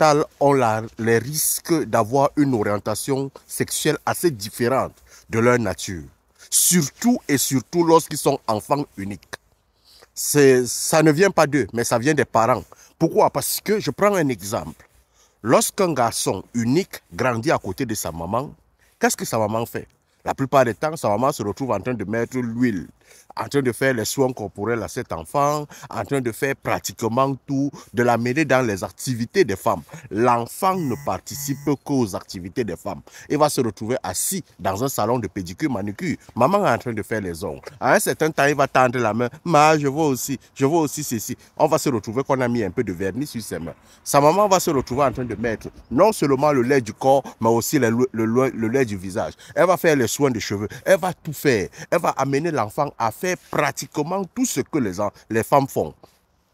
néonatales ont les risques d'avoir une orientation sexuelle assez différente de leur nature. Surtout et surtout lorsqu'ils sont enfants uniques. Ça ne vient pas d'eux, mais ça vient des parents. Pourquoi? Parce que, je prends un exemple. Lorsqu'un garçon unique grandit à côté de sa maman, qu'est-ce que sa maman fait? La plupart du temps, sa maman se retrouve en train de mettre l'huile, en train de faire les soins corporels à cet enfant, en train de faire pratiquement tout, de l'amener dans les activités des femmes. L'enfant ne participe qu'aux activités des femmes. Il va se retrouver assis dans un salon de pédicure, manucure. Maman est en train de faire les ongles. À un certain temps, il va tendre la main. Ma, je veux aussi ceci. On va se retrouver qu'on a mis un peu de vernis sur ses mains. Sa maman va se retrouver en train de mettre non seulement le lait du corps, mais aussi le lait du visage. Elle va faire les soins des cheveux. Elle va tout faire. Elle va amener l'enfant à faire pratiquement tout ce que les femmes font.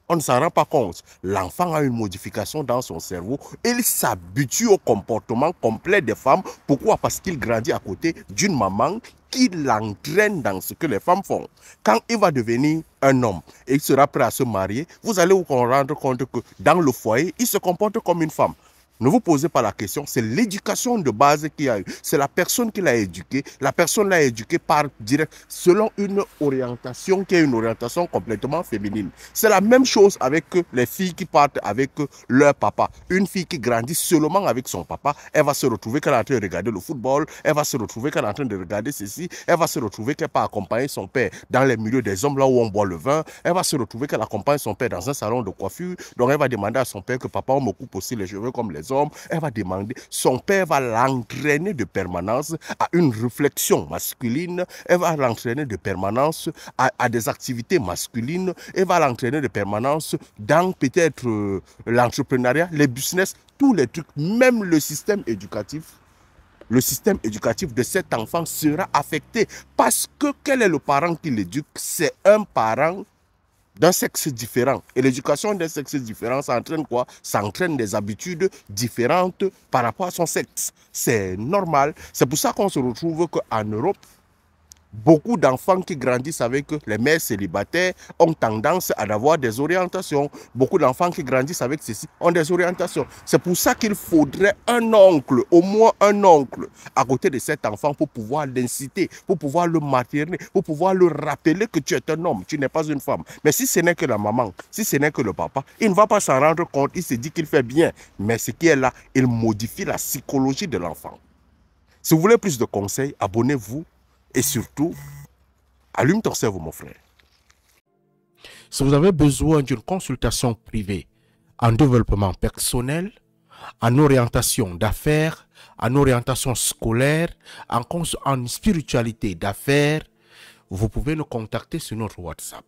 On ne s'en rend pas compte. L'enfant a une modification dans son cerveau. Il s'habitue au comportement complet des femmes. Pourquoi? Parce qu'il grandit à côté d'une maman qui l'entraîne dans ce que les femmes font. Quand il va devenir un homme et il sera prêt à se marier, vous allez vous rendre compte que dans le foyer, il se comporte comme une femme. Ne vous posez pas la question, c'est l'éducation de base qu'il a eu. C'est la personne qui l'a éduqué. La personne l'a éduqué par direct, selon une orientation qui est une orientation complètement féminine. C'est la même chose avec les filles qui partent avec leur papa. Une fille qui grandit seulement avec son papa, elle va se retrouver qu'elle est en train de regarder le football, elle va se retrouver qu'elle est en train de regarder ceci, elle va se retrouver qu'elle peut accompagner son père dans les milieux des hommes, là où on boit le vin, elle va se retrouver qu'elle accompagne son père dans un salon de coiffure, donc elle va demander à son père que papa, on me coupe aussi les cheveux comme les hommes. Elle va demander, son père va l'entraîner de permanence à une réflexion masculine, elle va l'entraîner de permanence à des activités masculines, elle va l'entraîner de permanence dans peut-être l'entrepreneuriat, les business, tous les trucs, même le système éducatif. Le système éducatif de cet enfant sera affecté parce que quel est le parent qui l'éduque? C'est un parent d'un sexe différent. Et l'éducation d'un sexe différent, ça entraîne quoi? Ça entraîne des habitudes différentes par rapport à son sexe. C'est normal. C'est pour ça qu'on se retrouve qu'en Europe, beaucoup d'enfants qui grandissent avec les mères célibataires ont tendance à avoir des orientations. Beaucoup d'enfants qui grandissent avec ceci ont des orientations. C'est pour ça qu'il faudrait un oncle, au moins un oncle, à côté de cet enfant pour pouvoir l'inciter, pour pouvoir le materner, pour pouvoir le rappeler que tu es un homme, tu n'es pas une femme. Mais si ce n'est que la maman, si ce n'est que le papa, il ne va pas s'en rendre compte, il se dit qu'il fait bien. Mais ce qui est là, il modifie la psychologie de l'enfant. Si vous voulez plus de conseils, abonnez-vous. Et surtout, allume ton cerveau, mon frère. Si vous avez besoin d'une consultation privée en développement personnel, en orientation d'affaires, en orientation scolaire, en spiritualité d'affaires, vous pouvez nous contacter sur notre WhatsApp.